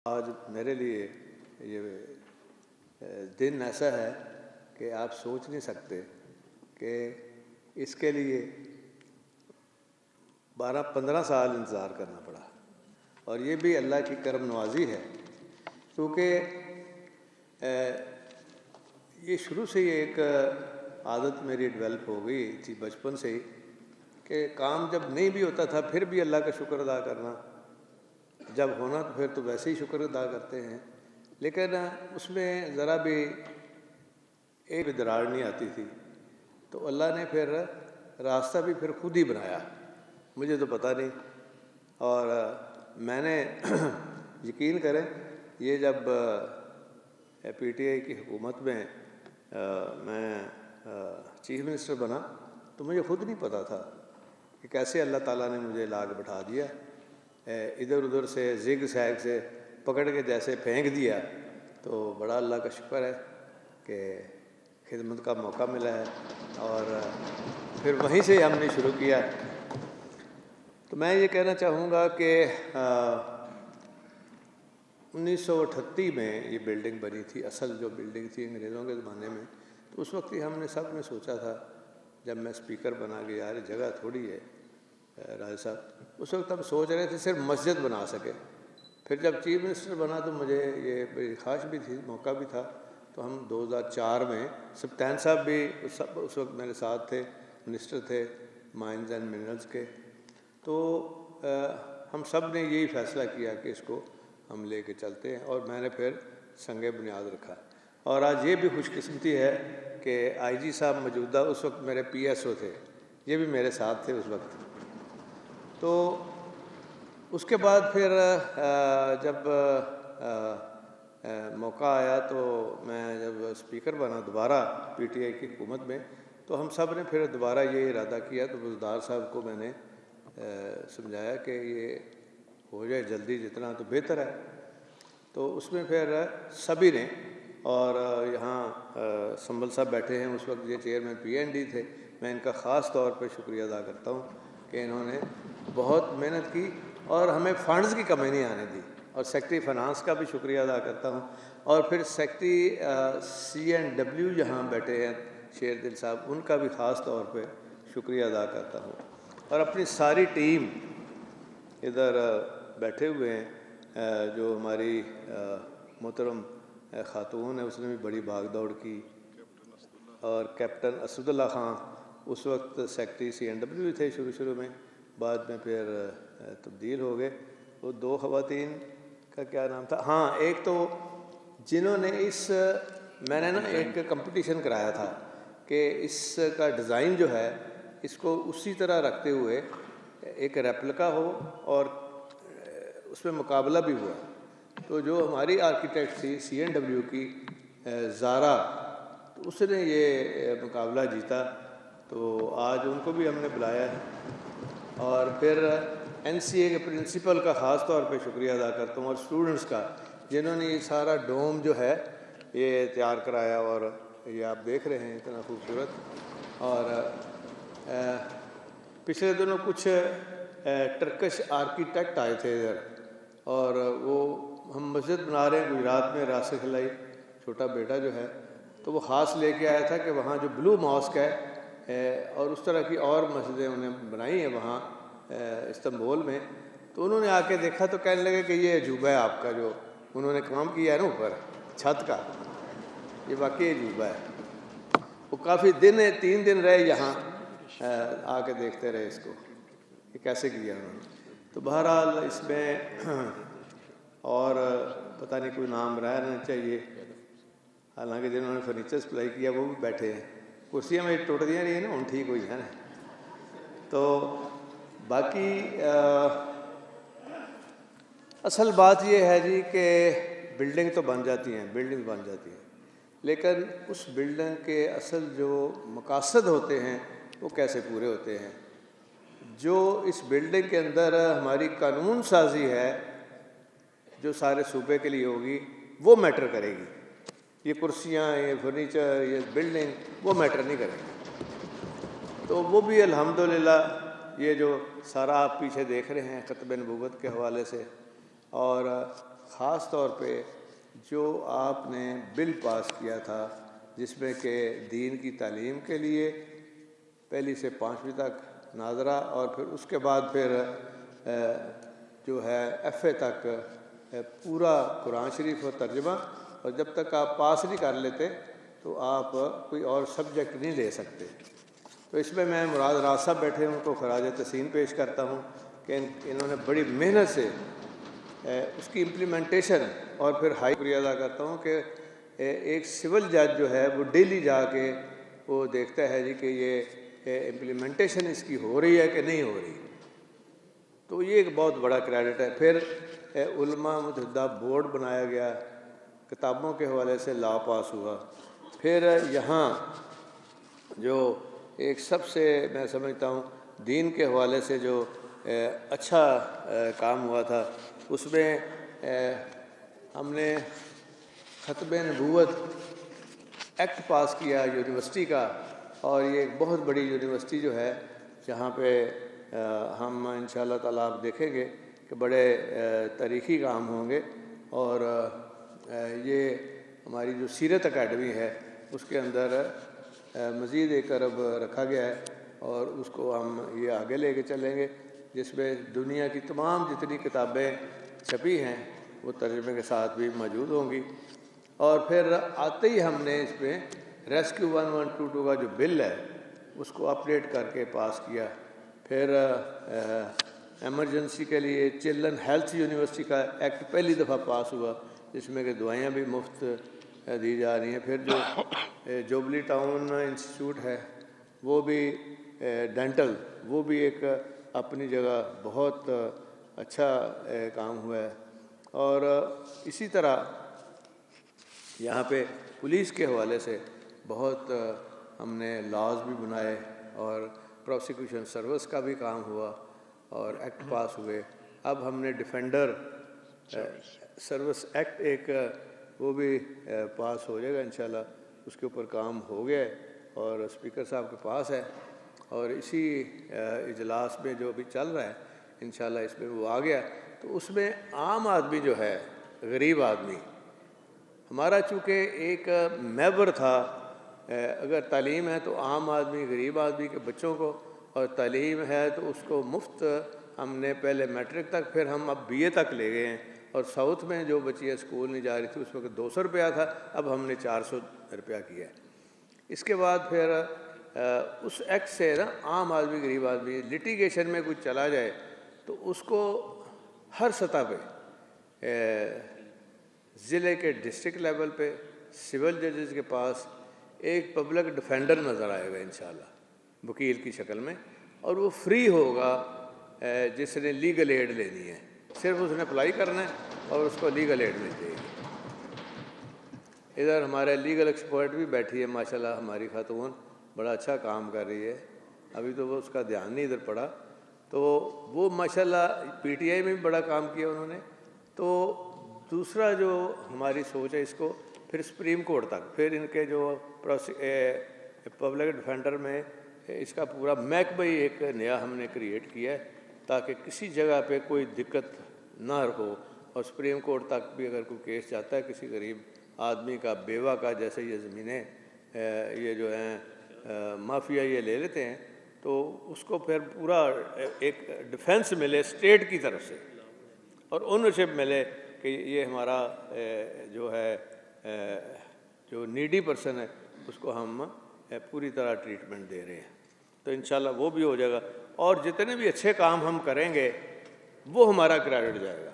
آج میرے لیے یہ دن ایسا ہے کہ آپ سوچ نہیں سکتے کہ اس کے لیے 12-15 سال انتظار کرنا پڑا، اور یہ بھی اللہ کی کرم نوازی ہے، کیونکہ یہ شروع سے ہی ایک عادت میری ڈیولپ ہو گئی تھی بچپن سے ہی کہ کام جب نہیں بھی ہوتا تھا پھر بھی اللہ کا شکر ادا کرنا، جب ہونا تو پھر تو ویسے ہی شکر ادا کرتے ہیں، لیکن اس میں ذرا بھی ایک بھی دراڑ نہیں آتی تھی، تو اللہ نے پھر راستہ بھی پھر خود ہی بنایا، مجھے تو پتہ نہیں۔ اور میں نے یقین کریں، یہ جب پی ٹی آئی کی حکومت میں میں چیف منسٹر بنا تو مجھے خود نہیں پتہ تھا کہ کیسے اللہ تعالیٰ نے مجھے لا کے بٹھا دیا، ادھر ادھر سے زگ زیگ سے پکڑ کے جیسے پھینک دیا۔ تو بڑا اللہ کا شکر ہے کہ خدمت کا موقع ملا ہے، اور پھر وہیں سے ہم نے شروع کیا۔ تو میں یہ کہنا چاہوں گا کہ 1938 میں یہ بلڈنگ بنی تھی، اصل جو بلڈنگ تھی انگریزوں کے زمانے میں، تو اس وقت ہی ہم نے سب نے سوچا تھا، جب میں اسپیکر بنا کہ یار جگہ تھوڑی ہے راجہ صاحب، اس وقت ہم سوچ رہے تھے صرف مسجد بنا سکے۔ پھر جب چیف منسٹر بنا تو مجھے یہ بڑی خواہش بھی تھی، موقع بھی تھا، تو ہم 2004 میں سبطین صاحب بھی اس وقت میرے ساتھ تھے، منسٹر تھے مائنز اینڈ منرلز کے، تو ہم سب نے یہی فیصلہ کیا کہ اس کو ہم لے کے چلتے ہیں، اور میں نے پھر سنگ بنیاد رکھا۔ اور آج یہ بھی خوش قسمتی ہے کہ آئی جی صاحب موجودہ اس وقت میرے پی ایس او تھے، یہ بھی میرے ساتھ تھے اس وقت۔ تو اس کے بعد پھر جب موقع آیا تو میں جب اسپیکر بنا دوبارہ پی ٹی آئی کی حکومت میں، تو ہم سب نے پھر دوبارہ یہ ارادہ کیا، تو بزدار صاحب کو میں نے سمجھایا کہ یہ ہو جائے جلدی جتنا تو بہتر ہے۔ تو اس میں پھر سبھی نے، اور یہاں سنبل صاحب بیٹھے ہیں، اس وقت یہ چیئرمین پی این ڈی تھے، میں ان کا خاص طور پہ شکریہ ادا کرتا ہوں کہ انہوں نے بہت محنت کی اور ہمیں فنڈز کی کمی نہیں آنے دی، اور سیکٹری فنانس کا بھی شکریہ ادا کرتا ہوں، اور پھر سیکٹری سی اینڈ ڈبلیو جہاں بیٹھے ہیں شیر دل صاحب، ان کا بھی خاص طور پہ شکریہ ادا کرتا ہوں، اور اپنی ساری ٹیم ادھر بیٹھے ہوئے ہیں، جو ہماری محترم خاتون ہے، اس نے بھی بڑی بھاگ دوڑ کی، اور کیپٹن اسد اللہ خان اس وقت سیکٹری سی این ڈبلیو تھے شروع میں، بعد میں پھر تبدیل ہو گئے۔ وہ 2 خواتین کا کیا نام تھا، ہاں ایک تو جنہوں نے میں نے نا ایک کمپٹیشن کرایا تھا کہ اس کا ڈیزائن جو ہے اس کو اسی طرح رکھتے ہوئے ایک ریپلکا ہو، اور اس میں مقابلہ بھی ہوا، تو جو ہماری آرکیٹیکٹ تھی سی این ڈبلیو کی زارا، تو اس نے یہ مقابلہ جیتا، تو آج ان کو بھی ہم نے بلایا ہے۔ اور پھر این سی اے کے پرنسپل کا خاص طور پہ شکریہ ادا کرتا ہوں، اور اسٹوڈنٹس کا، جنہوں نے یہ سارا ڈوم جو ہے یہ تیار کرایا، اور یہ آپ دیکھ رہے ہیں اتنا خوبصورت۔ اور پچھلے دنوں کچھ ٹرکش آرکیٹیکٹ آئے تھے ادھر، اور وہ ہم مسجد بنا رہے ہیں گجرات میں، راسخ خلائی چھوٹا بیٹا جو ہے، تو وہ خاص لے کے آیا تھا کہ وہاں جو بلو ماسک ہے اور اس طرح کی اور مسجدیں انہیں بنائی ہیں وہاں استنبول میں، تو انہوں نے آ کے دیکھا تو کہنے لگے کہ یہ عجوبہ ہے آپ کا جو انہوں نے کام کیا ہے نا اوپر چھت کا، یہ واقعی عجوبہ ہے۔ وہ کافی 3 دن رہے یہاں، آ کے دیکھتے رہے اس کو کہ کیسے کیا انہوں نے۔ تو بہرحال اس میں اور پتہ نہیں کوئی نام رہنا چاہیے، حالانکہ جنہوں نے فرنیچر سپلائی کیا وہ بھی بیٹھے ہیں، کرسیاں میں ٹوٹ دیا رہی ہیں نا، ان ٹھیک ہوئی ہے نا۔ تو باقی اصل بات یہ ہے جی کہ بلڈنگ تو بن جاتی ہیں، بلڈنگ بن جاتی ہیں، لیکن اس بلڈنگ کے اصل جو مقاصد ہوتے ہیں وہ کیسے پورے ہوتے ہیں۔ جو اس بلڈنگ کے اندر ہماری قانون سازی ہے جو سارے صوبے کے لیے ہوگی وہ میٹر کرے گی، یہ کرسیاں، یہ فرنیچر، یہ بلڈنگ وہ میٹر نہیں کرے گی۔ تو وہ بھی الحمدللہ یہ جو سارا آپ پیچھے دیکھ رہے ہیں ختم نبوت کے حوالے سے، اور خاص طور پہ جو آپ نے بل پاس کیا تھا جس میں کہ دین کی تعلیم کے لیے پہلی سے 5ویں تک ناظرہ اور پھر اس کے بعد پھر جو ہے FA تک پورا قرآن شریف و ترجمہ، اور جب تک آپ پاس نہیں کر لیتے تو آپ کوئی اور سبجیکٹ نہیں لے سکتے۔ تو اس میں مراد راز صاحب بیٹھے ہیں، ان کو خراج تحسین پیش کرتا ہوں کہ انہوں نے بڑی محنت سے اس کی امپلیمنٹیشن، اور پھر ہائی شکریہ ادا کرتا ہوں کہ ایک سول جج جو ہے وہ ڈیلی جا کے وہ دیکھتا ہے جی کہ یہ امپلیمنٹیشن اس کی ہو رہی ہے کہ نہیں ہو رہی، تو یہ ایک بہت بڑا کریڈٹ ہے۔ پھر علماء متحدہ بورڈ بنایا گیا، کتابوں کے حوالے سے لا پاس ہوا۔ پھر یہاں جو ایک سب سے میں سمجھتا ہوں دین کے حوالے سے جو اچھا کام ہوا تھا، اس میں ہم نے ختم نبوت ایکٹ پاس کیا یونیورسٹی کا، اور یہ ایک بہت بڑی یونیورسٹی جو ہے جہاں پہ ہم انشاءاللہ تعالیٰ آپ دیکھیں گے کہ بڑے تاریخی کام ہوں گے، اور یہ ہماری جو سیرت اکیڈمی ہے اس کے اندر مزید ایک ارب رکھا گیا ہے، اور اس کو ہم یہ آگے لے کے چلیں گے، جس میں دنیا کی تمام جتنی کتابیں چھپی ہیں وہ ترجمے کے ساتھ بھی موجود ہوں گی۔ اور پھر آتے ہی ہم نے اس میں ریسکیو 1122 کا جو بل ہے اس کو اپڈیٹ کر کے پاس کیا۔ پھر ایمرجنسی کے لیے چلڈرن ہیلتھ یونیورسٹی کا ایکٹ پہلی دفعہ پاس ہوا، جس میں کہ دوائیاں بھی مفت دی جا رہی ہیں۔ پھر جو جوبلی ٹاؤن انسٹیٹیوٹ ہے وہ بھی ڈینٹل، وہ بھی ایک اپنی جگہ بہت اچھا کام ہوا ہے۔ اور اسی طرح یہاں پہ پولیس کے حوالے سے بہت ہم نے لاز بھی بنائے، اور پروسیکیوشن سروس کا بھی کام ہوا اور ایکٹ پاس ہوئے۔ اب ہم نے ڈیفینڈر سروس ایکٹ ایک وہ بھی پاس ہو جائے گا انشاءاللہ، اس کے اوپر کام ہو گیا ہے اور اسپیکر صاحب کے پاس ہے، اور اسی اجلاس میں جو بھی چل رہا ہے انشاءاللہ اس میں وہ آ گیا۔ تو اس میں عام آدمی جو ہے، غریب آدمی، ہمارا چونکہ ایک محور تھا، اگر تعلیم ہے تو عام آدمی غریب آدمی کے بچوں کو، اور تعلیم ہے تو اس کو مفت ہم نے پہلے میٹرک تک، پھر ہم اب BA تک لے گئے ہیں، اور ساؤتھ میں جو بچیاں اسکول نہیں جا رہی تھی اس وقت 200 روپیہ تھا، اب ہم نے 400 روپیہ کیا ہے۔ اس کے بعد پھر اس ایکٹ سے نا عام آدمی غریب آدمی لٹیگیشن میں کچھ چلا جائے تو اس کو ہر سطح پہ ضلع کے ڈسٹرکٹ لیول پہ سول ججز کے پاس ایک پبلک ڈیفینڈر نظر آئے گا انشاءاللہ وکیل کی شکل میں، اور وہ فری ہوگا جس نے لیگل ایڈ لینی ہے، صرف اس نے اپلائی کرنا ہے اور اس کو لیگل ایڈ مل جائے گی۔ ادھر ہمارے لیگل ایکسپرٹ بھی بیٹھی ہے ماشاءاللہ، ہماری خاتون بڑا اچھا کام کر رہی ہے، ابھی تو وہ اس کا دھیان نہیں ادھر پڑا، تو وہ ماشاءاللہ PTI میں بھی بڑا کام کیا انہوں نے۔ تو دوسرا جو ہماری سوچ ہے اس کو پھر سپریم کورٹ تک، پھر ان کے جو پبلک ڈیفینڈر میں اس کا پورا محکمہ ہی ایک نیا ہم نے کریٹ کیا ہے تاکہ کسی جگہ پہ کوئی دقت نہ ہو، اور سپریم کورٹ تک بھی اگر کوئی کیس جاتا ہے کسی غریب آدمی کا، بیوہ کا، جیسے یہ زمینیں یہ جو ہیں مافیا یہ لے لیتے ہیں، تو اس کو پھر پورا ایک ڈیفینس ملے اسٹیٹ کی طرف سے، اور اونرشپ ملے کہ یہ ہمارا جو ہے جو نیڈی پرسن ہے اس کو ہم پوری طرح ٹریٹمنٹ دے رہے ہیں۔ تو انشاءاللہ وہ بھی ہو جائے گا، اور جتنے بھی اچھے کام ہم کریں گے وہ ہمارا کریڈٹ جائے گا۔